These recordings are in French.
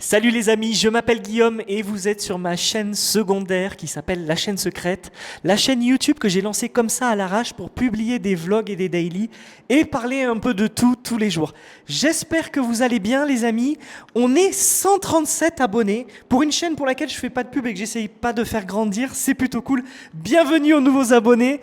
Salut les amis, je m'appelle Guillaume et vous êtes sur ma chaîne secondaire qui s'appelle La Chaîne Secrète, la chaîne YouTube que j'ai lancée comme ça à l'arrache pour publier des vlogs et des daily et parler un peu de tout tous les jours. J'espère que vous allez bien les amis. On est 137 abonnés pour une chaîne pour laquelle je fais pas de pub et que j'essaye pas de faire grandir, c'est plutôt cool. Bienvenue aux nouveaux abonnés.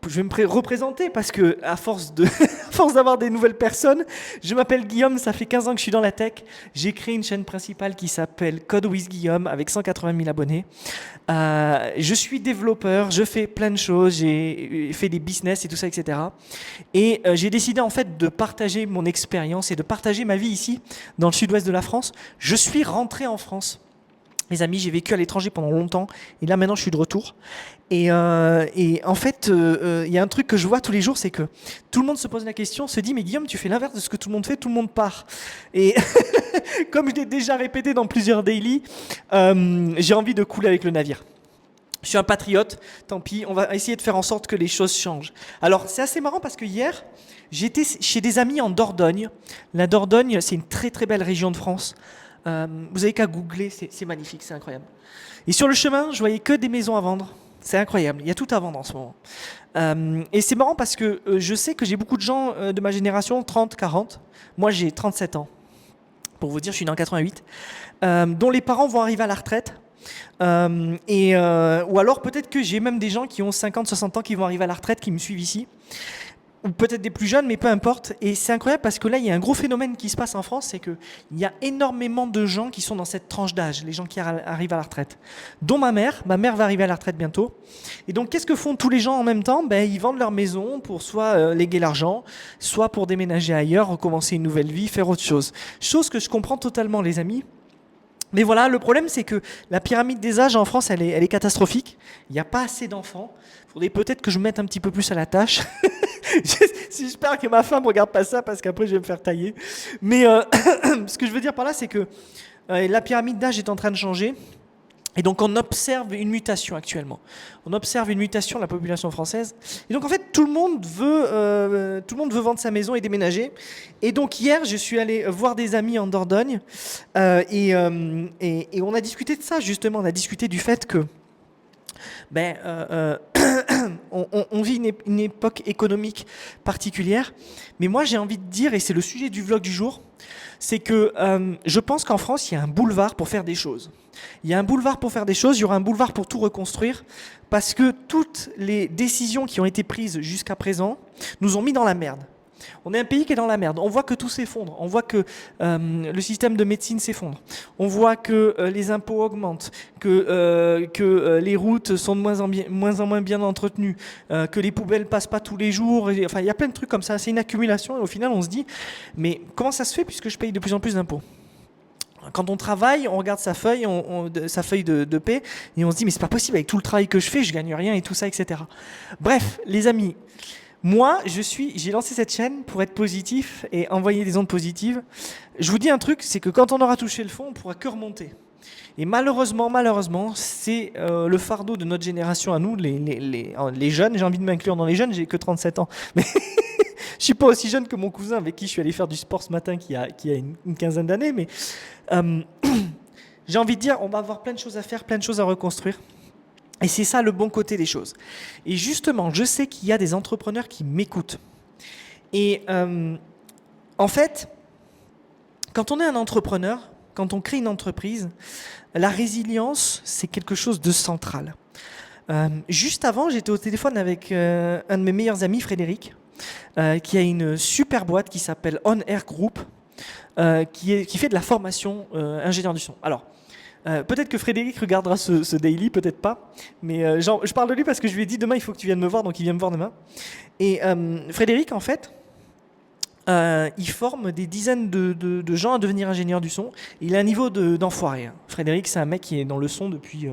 Je vais me représenter parce que à force à force d'avoir des nouvelles personnes, je m'appelle Guillaume, ça fait 15 ans que je suis dans la tech. J'ai créé une chaîne principale qui s'appelle Code with Guillaume avec 180 000 abonnés. Je suis développeur, je fais plein de choses, j'ai fait des business et tout ça, etc. Et j'ai décidé en fait de partager mon expérience et de partager ma vie ici, dans le sud-ouest de la France. Je suis rentré en France. Les amis, j'ai vécu à l'étranger pendant longtemps et là maintenant je suis de retour. Et en fait, il y a un truc que je vois tous les jours, c'est que tout le monde se pose la question, se dit mais Guillaume, tu fais l'inverse de ce que tout le monde fait, tout le monde part. Et comme je l'ai déjà répété dans plusieurs daily, j'ai envie de couler avec le navire. Je suis un patriote, tant pis, on va essayer de faire en sorte que les choses changent. Alors c'est assez marrant parce que hier, j'étais chez des amis en Dordogne. La Dordogne, c'est une très très belle région de France. Vous avez qu'à googler, c'est magnifique, c'est incroyable. Et sur le chemin, je voyais que des maisons à vendre. C'est incroyable, il y a tout à vendre en ce moment. Et c'est marrant parce que je sais que j'ai beaucoup de gens de ma génération, 30, 40. Moi, j'ai 37 ans. Pour vous dire, je suis né en 88. Dont les parents vont arriver à la retraite. Ou alors peut-être que j'ai même des gens qui ont 50, 60 ans qui vont arriver à la retraite, qui me suivent ici. Ou peut-être des plus jeunes, mais peu importe. Et c'est incroyable parce que là, il y a un gros phénomène qui se passe en France, c'est qu'il y a énormément de gens qui sont dans cette tranche d'âge, les gens qui arrivent à la retraite. Dont ma mère. Ma mère va arriver à la retraite bientôt. Et donc, qu'est-ce que font tous les gens en même temps ? Ils vendent leur maison pour soit léguer l'argent, soit pour déménager ailleurs, recommencer une nouvelle vie, faire autre chose. Chose que je comprends totalement, les amis. Mais voilà, le problème, c'est que la pyramide des âges en France, elle est catastrophique. Il n'y a pas assez d'enfants. Il faudrait peut-être que je me mette un petit peu plus à la tâche. J'espère que ma femme ne regarde pas ça parce qu'après, je vais me faire tailler. Mais ce que je veux dire par là, c'est que la pyramide d'âge est en train de changer. Et donc, on observe une mutation actuellement. On observe une mutation de la population française. Et donc, en fait, tout le monde veut vendre sa maison et déménager. Et donc, hier, je suis allé voir des amis en Dordogne. Et on a discuté de ça, justement. On a discuté du fait que on vit une époque économique particulière. Mais moi, j'ai envie de dire, et c'est le sujet du vlog du jour, c'est que je pense qu'en France, il y a un boulevard pour faire des choses. Il y a un boulevard pour faire des choses, il y aura un boulevard pour tout reconstruire, parce que toutes les décisions qui ont été prises jusqu'à présent nous ont mis dans la merde. On est un pays qui est dans la merde. On voit que tout s'effondre. On voit que le système de médecine s'effondre. On voit que les impôts augmentent, que les routes sont de moins en moins bien entretenues, que les poubelles passent pas tous les jours. Enfin, il y a plein de trucs comme ça. C'est une accumulation et au final, on se dit, mais comment ça se fait puisque je paye de plus en plus d'impôts ? Quand on travaille, on regarde sa feuille, sa feuille de paie, et on se dit mais c'est pas possible avec tout le travail que je fais, je gagne rien et tout ça, etc. Bref, les amis, moi, j'ai lancé cette chaîne pour être positif et envoyer des ondes positives. Je vous dis un truc, c'est que quand on aura touché le fond, on pourra que remonter. Et malheureusement, c'est le fardeau de notre génération à nous, les jeunes. J'ai envie de m'inclure dans les jeunes, j'ai que 37 ans. Mais je suis pas aussi jeune que mon cousin avec qui je suis allé faire du sport ce matin, qui a une quinzaine d'années. Mais j'ai envie de dire, on va avoir plein de choses à faire, plein de choses à reconstruire. Et c'est ça le bon côté des choses. Et justement, je sais qu'il y a des entrepreneurs qui m'écoutent. Et en fait, quand on est un entrepreneur, quand on crée une entreprise, la résilience, c'est quelque chose de central. Juste avant, j'étais au téléphone avec un de mes meilleurs amis, Frédéric, qui a une super boîte qui s'appelle On Air Group, qui fait de la formation ingénieur du son. Alors, peut-être que Frédéric regardera ce daily, peut-être pas, mais je parle de lui parce que je lui ai dit demain il faut que tu viennes me voir, donc il vient me voir demain. Et Frédéric, en fait, il forme des dizaines de gens à devenir ingénieur du son. Il a un niveau d'enfoiré. Hein. Frédéric, c'est un mec qui est dans le son depuis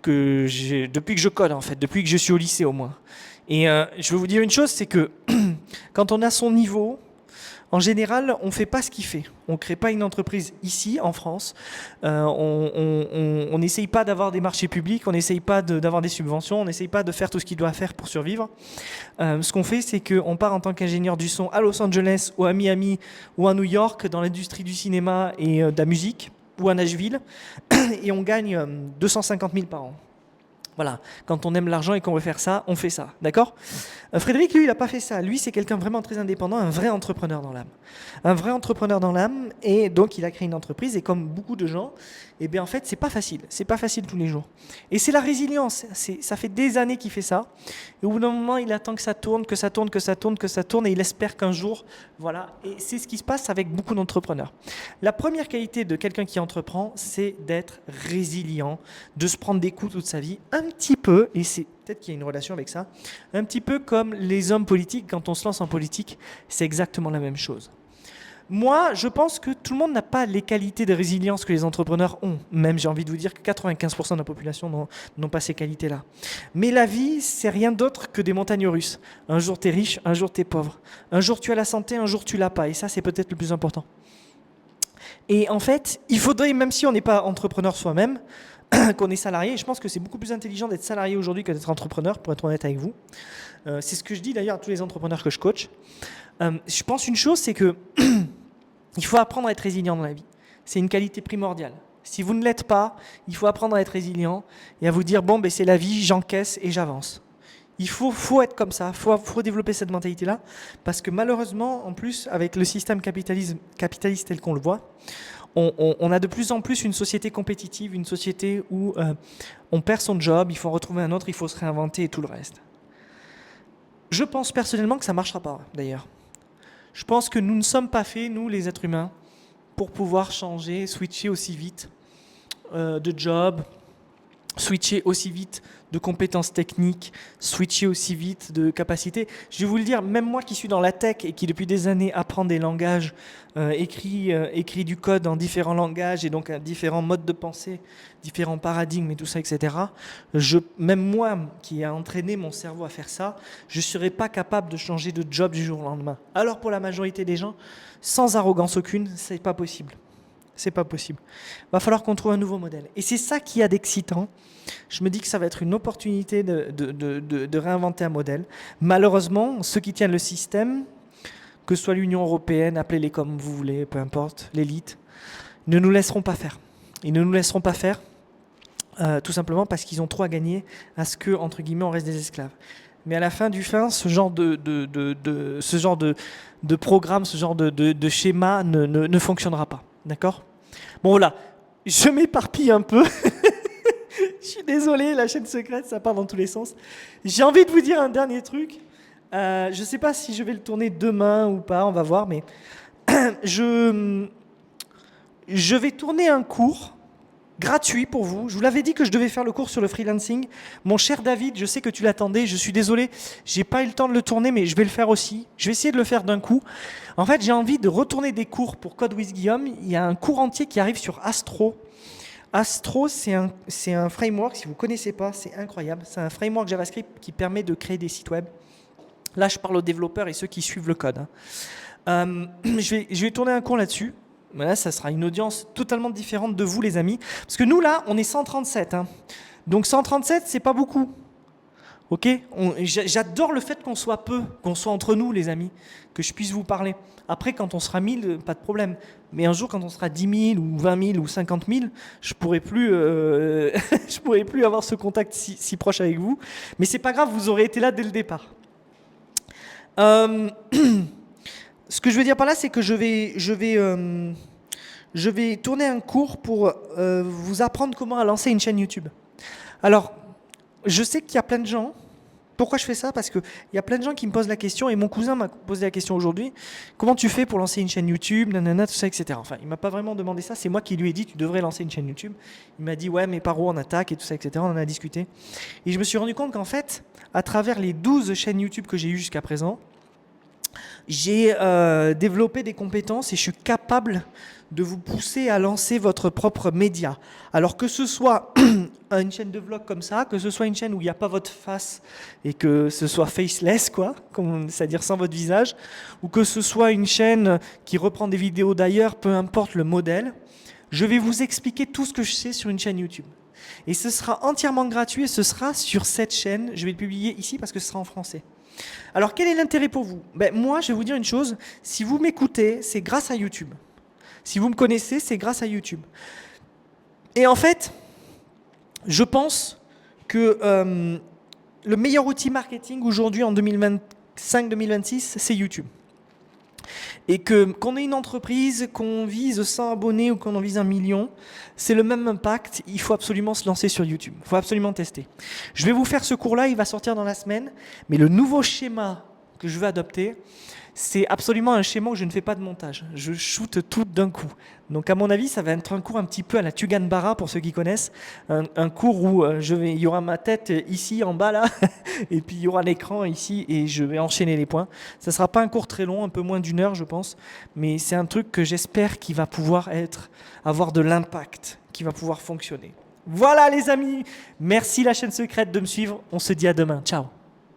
que je code, en fait, depuis que je suis au lycée au moins. Et je veux vous dire une chose, c'est que quand on a son niveau, en général, on ne fait pas ce qu'il fait. On ne crée pas une entreprise ici, en France. On n'essaye pas d'avoir des marchés publics, on n'essaye pas d'avoir des subventions, on n'essaye pas de faire tout ce qu'il doit faire pour survivre. Ce qu'on fait, c'est qu'on part en tant qu'ingénieur du son à Los Angeles ou à Miami ou à New York dans l'industrie du cinéma et de la musique. ou à Nashville et on gagne 250 000 par an. Voilà, quand on aime l'argent et qu'on veut faire ça, on fait ça, d'accord ? Frédéric, lui, il n'a pas fait ça. Lui, c'est quelqu'un vraiment très indépendant, un vrai entrepreneur dans l'âme. Un vrai entrepreneur dans l'âme, et donc il a créé une entreprise, et comme beaucoup de gens, eh bien en fait, c'est pas facile tous les jours. Et c'est la résilience, ça fait des années qu'il fait ça, et au bout d'un moment, il attend que ça tourne, que ça tourne, que ça tourne, que ça tourne, et il espère qu'un jour, voilà, et c'est ce qui se passe avec beaucoup d'entrepreneurs. La première qualité de quelqu'un qui entreprend, c'est d'être résilient, de se prendre des coups toute sa vie, un petit peu, et c'est peut-être qu'il y a une relation avec ça, un petit peu comme les hommes politiques, quand on se lance en politique, c'est exactement la même chose. Moi, je pense que tout le monde n'a pas les qualités de résilience que les entrepreneurs ont. Même, j'ai envie de vous dire que 95% de la population n'ont pas ces qualités-là. Mais la vie, c'est rien d'autre que des montagnes russes. Un jour, tu es riche, un jour, tu es pauvre. Un jour, tu as la santé, un jour, tu l'as pas. Et ça, c'est peut-être le plus important. Et en fait, il faudrait, même si on n'est pas entrepreneur soi-même, qu'on est salarié, et je pense que c'est beaucoup plus intelligent d'être salarié aujourd'hui que d'être entrepreneur, pour être honnête avec vous. C'est ce que je dis d'ailleurs à tous les entrepreneurs que je coach. Je pense une chose, c'est que il faut apprendre à être résilient dans la vie. C'est une qualité primordiale. Si vous ne l'êtes pas, il faut apprendre à être résilient et à vous dire, bon, ben, c'est la vie, j'encaisse et j'avance. Il faut être comme ça, faut développer cette mentalité-là, parce que malheureusement, en plus, avec le système capitaliste tel qu'on le voit, on a de plus en plus une société compétitive, une société où on perd son job, il faut en retrouver un autre, il faut se réinventer et tout le reste. Je pense personnellement que ça ne marchera pas, d'ailleurs. Je pense que nous ne sommes pas faits, nous les êtres humains, pour pouvoir changer, switcher aussi vite de job, switcher aussi vite de compétences techniques, switcher aussi vite de capacités. Je vais vous le dire, même moi qui suis dans la tech et qui depuis des années apprend des langages, écrit du code en différents langages et donc différents modes de pensée, différents paradigmes et tout ça, etc. Même moi qui ai entraîné mon cerveau à faire ça, je ne serais pas capable de changer de job du jour au lendemain. Alors pour la majorité des gens, sans arrogance aucune, c'est pas possible. C'est pas possible. Il va falloir qu'on trouve un nouveau modèle. Et c'est ça qu'il y a d'excitant. Je me dis que ça va être une opportunité de réinventer un modèle. Malheureusement, ceux qui tiennent le système, que ce soit l'Union européenne, appelez-les comme vous voulez, peu importe, l'élite, ne nous laisseront pas faire. Ils ne nous laisseront pas faire, tout simplement parce qu'ils ont trop à gagner à ce que, entre guillemets, on reste des esclaves. Mais à la fin du fin, ce genre de programme, ce genre de schéma ne fonctionnera pas. D'accord ? Bon voilà, je m'éparpille un peu. Je suis désolé, la chaîne secrète, ça part dans tous les sens. J'ai envie de vous dire un dernier truc. Je ne sais pas si je vais le tourner demain ou pas, on va voir, mais je vais tourner un cours gratuit pour vous. Je vous l'avais dit que je devais faire le cours sur le freelancing. Mon cher David, je sais que tu l'attendais, je suis désolé, j'ai pas eu le temps de le tourner, mais je vais le faire aussi. Je vais essayer de le faire d'un coup. En fait, j'ai envie de retourner des cours pour Code with Guillaume. Il y a un cours entier qui arrive sur Astro. Astro, c'est un framework, si vous ne connaissez pas, c'est incroyable. C'est un framework JavaScript qui permet de créer des sites web. Là, je parle aux développeurs et ceux qui suivent le code. Je vais tourner un cours là-dessus. Mais là, ça sera une audience totalement différente de vous, les amis. Parce que nous, là, on est 137. Donc 137, c'est pas beaucoup. Ok ? J'adore le fait qu'on soit peu, qu'on soit entre nous, les amis, que je puisse vous parler. Après, quand on sera 1000, pas de problème. Mais un jour, quand on sera 10 000 ou 20 000 ou 50 000, je pourrai plus avoir ce contact si proche avec vous. Mais c'est pas grave, vous aurez été là dès le départ. Ce que je veux dire par là, c'est que je vais tourner un cours pour vous apprendre comment à lancer une chaîne YouTube. Alors, je sais qu'il y a plein de gens. Pourquoi je fais ça ? Parce qu'il y a plein de gens qui me posent la question, et mon cousin m'a posé la question aujourd'hui. Comment tu fais pour lancer une chaîne YouTube, nanana, tout ça, etc. Enfin, il ne m'a pas vraiment demandé ça. C'est moi qui lui ai dit, tu devrais lancer une chaîne YouTube. Il m'a dit, ouais, mais par où on attaque et tout ça, etc. On en a discuté. Et je me suis rendu compte qu'en fait, à travers les 12 chaînes YouTube que j'ai eues jusqu'à présent, j'ai développé des compétences et je suis capable de vous pousser à lancer votre propre média. Alors que ce soit une chaîne de vlog comme ça, que ce soit une chaîne où il n'y a pas votre face et que ce soit faceless, quoi, c'est-à-dire sans votre visage, ou que ce soit une chaîne qui reprend des vidéos d'ailleurs, peu importe le modèle, je vais vous expliquer tout ce que je sais sur une chaîne YouTube. Et ce sera entièrement gratuit et ce sera sur cette chaîne. Je vais le publier ici parce que ce sera en français. Alors, quel est l'intérêt pour vous ? Moi, je vais vous dire une chose. Si vous m'écoutez, c'est grâce à YouTube. Si vous me connaissez, c'est grâce à YouTube. Et en fait, je pense que le meilleur outil marketing aujourd'hui en 2025-2026, c'est YouTube. Et que qu'on ait une entreprise, qu'on vise 100 abonnés ou qu'on en vise 1 million, c'est le même impact. Il faut absolument se lancer sur YouTube. Il faut absolument tester. Je vais vous faire ce cours-là, il va sortir dans la semaine. Mais le nouveau schéma que je vais adopter, c'est absolument un schéma où je ne fais pas de montage. Je shoote tout d'un coup. Donc à mon avis, ça va être un cours un petit peu à la Tugan Barra, pour ceux qui connaissent. Un cours où il y aura ma tête ici, en bas, là, et puis il y aura l'écran ici, et je vais enchaîner les points. Ça ne sera pas un cours très long, un peu moins d'1 heure, je pense, mais c'est un truc que j'espère qui va pouvoir avoir de l'impact, qui va pouvoir fonctionner. Voilà les amis, merci la chaîne secrète de me suivre. On se dit à demain. Ciao.